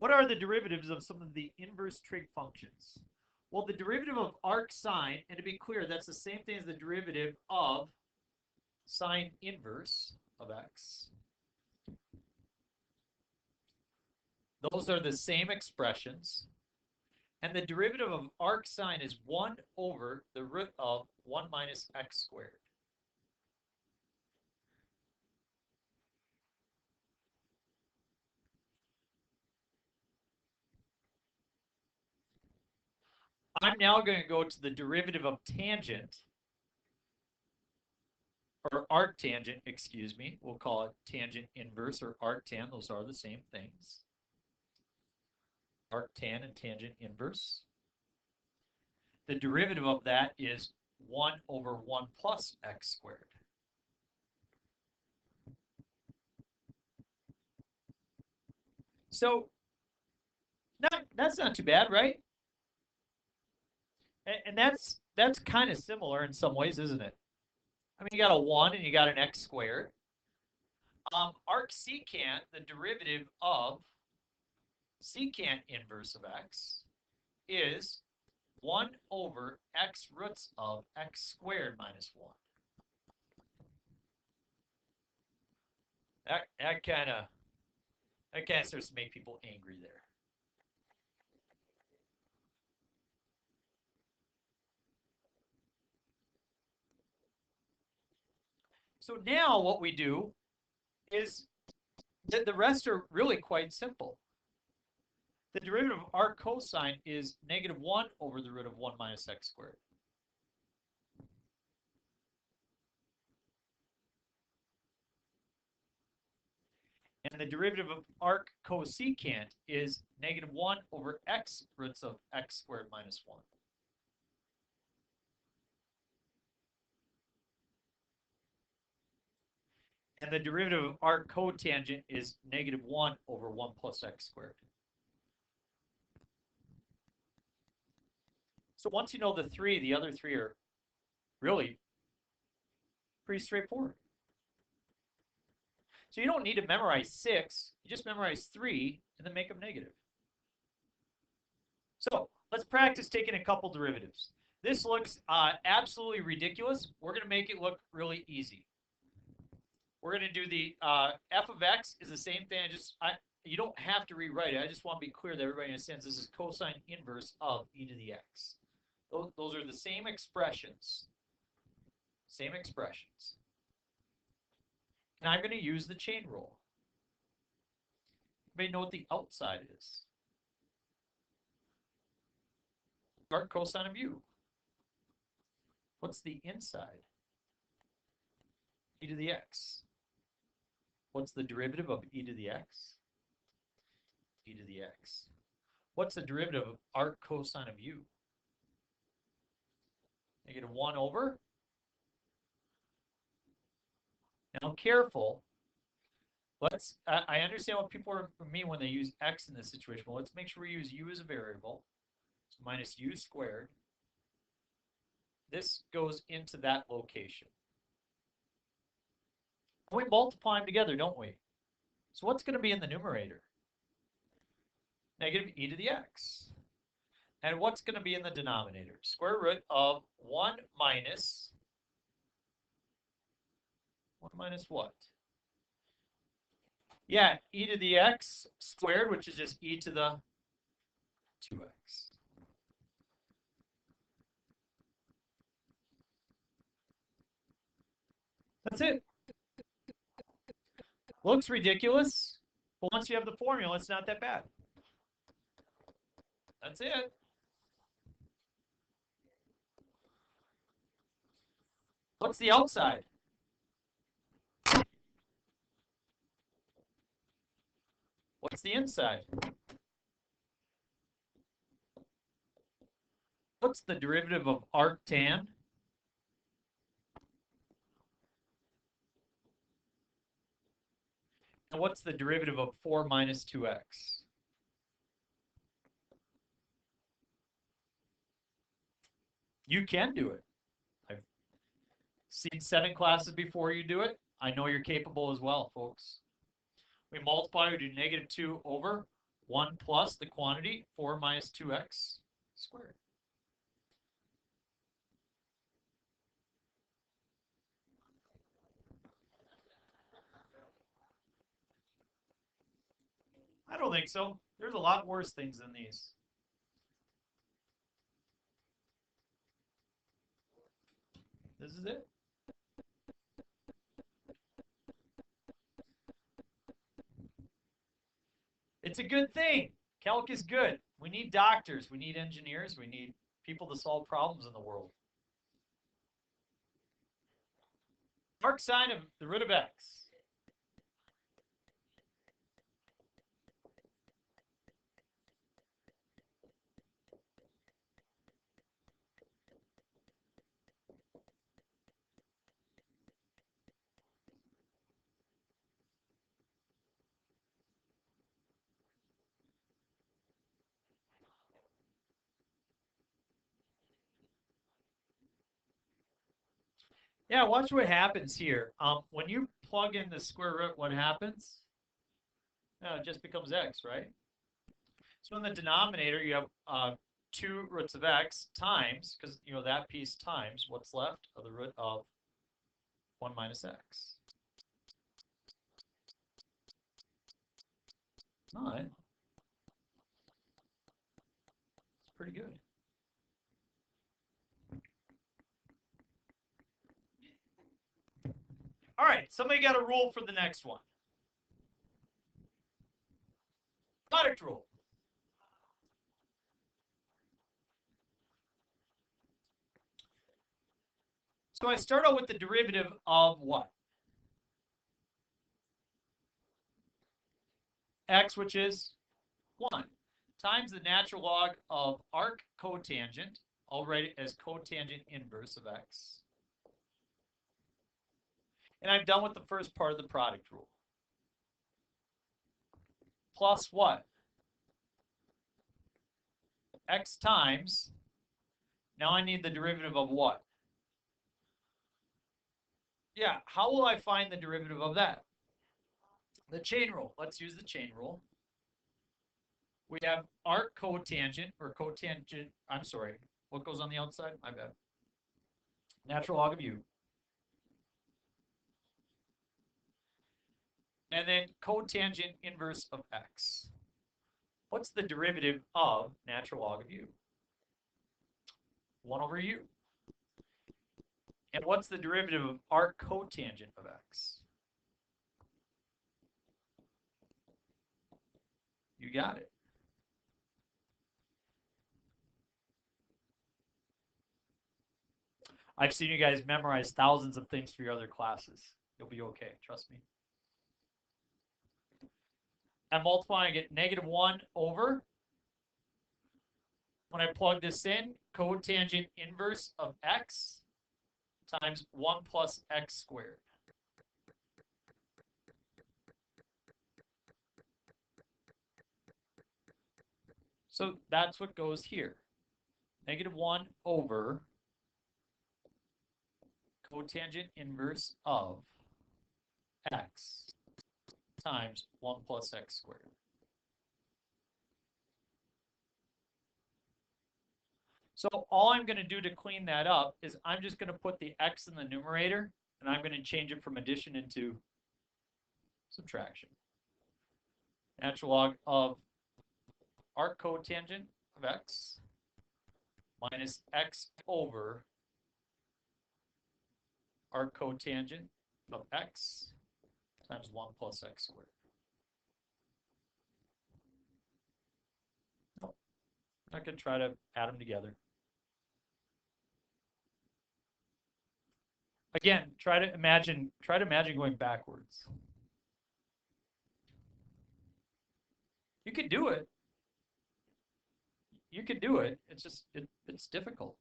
What are the derivatives of some of the inverse trig functions? Well, the derivative of arc sine, and to be clear, that's the same thing as the derivative of sine inverse of x. Those are the same expressions. And the derivative of arc sine is 1 over the root of 1 minus x squared. I'm now going to go to the derivative of tangent, or arctangent, excuse me. We'll call it tangent inverse or arctan. Those are the same things. Arctan and tangent inverse. The derivative of that is 1 over 1 plus x squared. So that's not too bad, right? And that's kind of similar in some ways, isn't it? I mean, you got a 1 and you got an x squared. Arc secant, the derivative of secant inverse of x, is 1 over x roots of x squared minus 1. That kind of starts to make people angry there. So now what we do is the rest are really quite simple. The derivative of arc cosine is negative 1 over the root of 1 minus x squared. And the derivative of arc cosecant is negative 1 over x roots of x squared minus 1. And the derivative of arc cotangent is negative 1 over 1 plus x squared. So once you know the three, the other three are really pretty straightforward. So you don't need to memorize 6. You just memorize 3 and then make them negative. So let's practice taking a couple derivatives. This looks absolutely ridiculous. We're going to make it look really easy. We're going to do the f of x is the same thing. You don't have to rewrite it. I just want to be clear that everybody understands this is cosine inverse of e to the x. Those are the same expressions. Same expressions. And I'm going to use the chain rule. Everybody know what the outside is? Arc cosine of u. What's the inside? E to the x. What's the derivative of e to the x? E to the x. What's the derivative of arc cosine of u? Negative 1 over. Now, careful. I understand what people mean when they use x in this situation. Well, let's make sure we use u as a variable. So minus u squared. This goes into that location. We multiply them together, don't we? So what's going to be in the numerator? Negative e to the x. And what's going to be in the denominator? Square root of 1 minus what? Yeah, e to the x squared, which is just e to the 2x. That's it. Looks ridiculous, but once you have the formula, it's not that bad. That's it. What's the outside? What's the inside? What's the derivative of arctan? And what's the derivative of 4 minus 2x? You can do it. I've seen 7 classes before you do it. I know you're capable as well, folks. We multiply, we do negative 2 over 1 plus the quantity, 4 minus 2x squared. I don't think so. There's a lot worse things than these. This is it. It's a good thing. Calc is good. We need doctors. We need engineers. We need people to solve problems in the world. Arc sine of the root of x. Yeah, watch what happens here. When you plug in the square root, what happens? It just becomes x, right? So in the denominator, you have 2 roots of x times, because you know that piece times what's left of the root of 1 minus x. 9. It's pretty good. All right, somebody got a rule for the next one. Product rule. So I start out with the derivative of what? X, which is 1, times the natural log of arc cotangent, I'll write it as cotangent inverse of x. And I'm done with the first part of the product rule. Plus what? X times, now I need the derivative of what? Yeah, how will I find the derivative of that? The chain rule. Let's use the chain rule. We have arc cotangent, or cotangent, I'm sorry, what goes on the outside? My bad. Natural log of u. And then cotangent inverse of x. What's the derivative of natural log of u? 1 over u. And what's the derivative of arc cotangent of x? You got it. I've seen you guys memorize thousands of things for your other classes. You'll be okay, trust me. I'm multiplying it -1 over. When I plug this in, cotangent inverse of x times 1 plus x squared. So that's what goes here. -1 over cotangent inverse of x times 1 plus x squared. So all I'm going to do to clean that up is I'm just going to put the x in the numerator, and I'm going to change it from addition into subtraction. Natural log of arc cotangent of x minus x over arc cotangent of x times 1 plus x squared. I'm not going to try to add them together. Again, try to imagine going backwards. You could do it. You could do it. It's just it's difficult.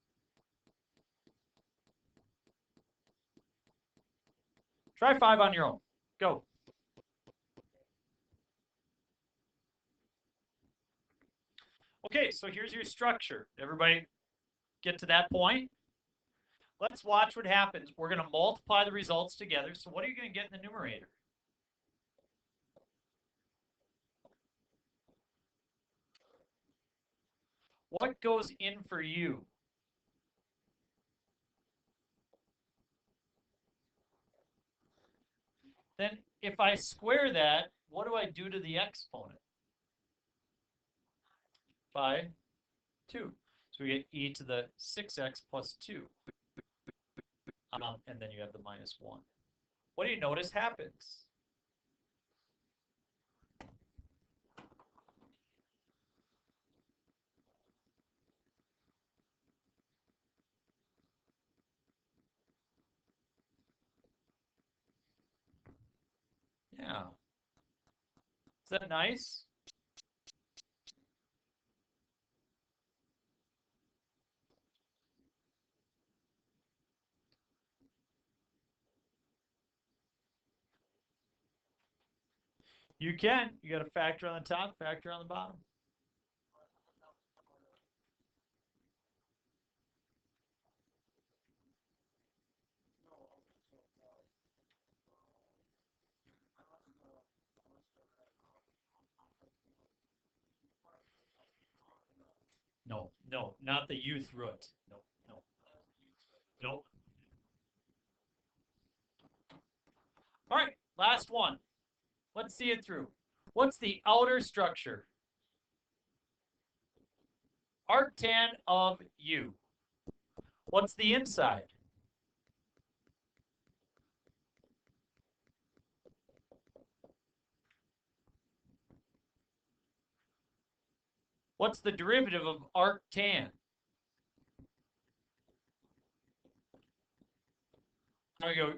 Try 5 on your own. Go. Okay, so here's your structure. Everybody get to that point? Let's watch what happens. We're going to multiply the results together. So what are you going to get in the numerator? What goes in for u? Then if I square that, what do I do to the exponent? By 2. So we get e to the 6x plus 2. And then you have the minus 1. What do you notice happens? Yeah. Is that nice? You can. You got a factor on the top, factor on the bottom. No, no, not the youth root. No, no, no. All right, last one. Let's see it through. What's the outer structure? Arctan of u. What's the inside? What's the derivative of arctan? I'm going to go,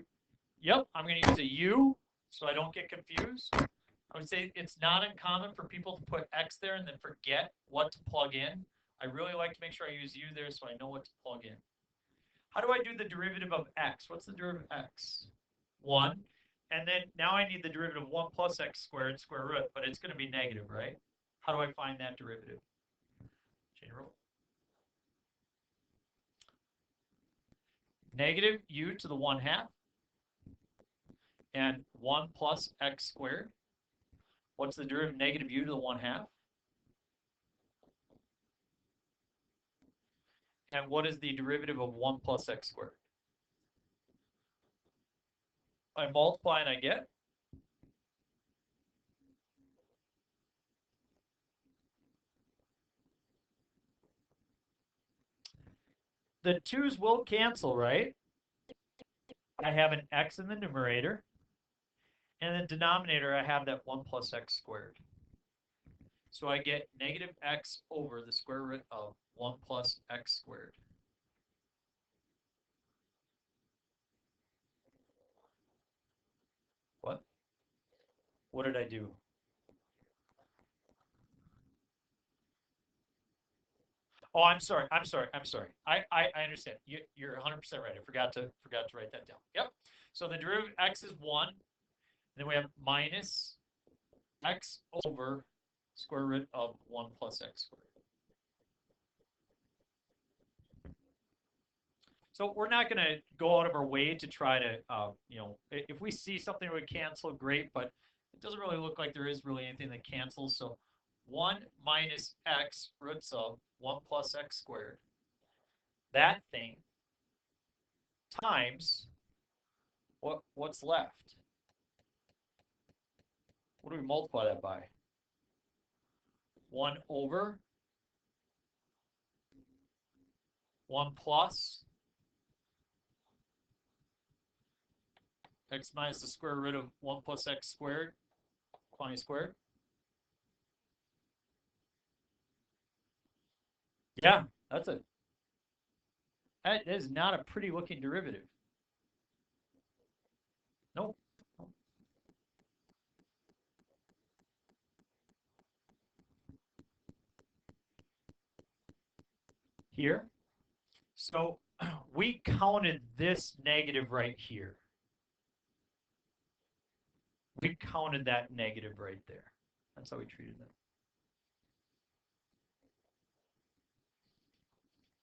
yep, I'm going to use a u so I don't get confused. I would say it's not uncommon for people to put x there and then forget what to plug in. I really like to make sure I use u there so I know what to plug in. How do I do the derivative of x? What's the derivative of x? 1. And then now I need the derivative of 1 plus x squared square root, but it's going to be negative, right? How do I find that derivative? Chain rule. Negative u to the 1/2 and 1 plus x squared. What's the derivative of negative u to the 1/2? And what is the derivative of 1 plus x squared? I multiply and I get? The 2's will cancel, right? I have an x in the numerator. And in the denominator, I have that 1 plus x squared. So I get negative x over the square root of 1 plus x squared. What? What did I do? Oh, I'm sorry. I understand. You're 100% right. I forgot to write that down. Yep. So the derivative of x is 1. Then we have minus x over square root of 1 plus x squared. So we're not going to go out of our way to try to, if we see something that would cancel, great, but it doesn't really look like there is really anything that cancels. So 1 minus x roots of 1 plus x squared, that thing, times what's left. What do we multiply that by? 1 over 1 plus x minus the square root of 1 plus x squared, quantity squared. Yeah, that is not a pretty looking derivative. Nope. Here. So we counted this negative right here. We counted that negative right there. That's how we treated it.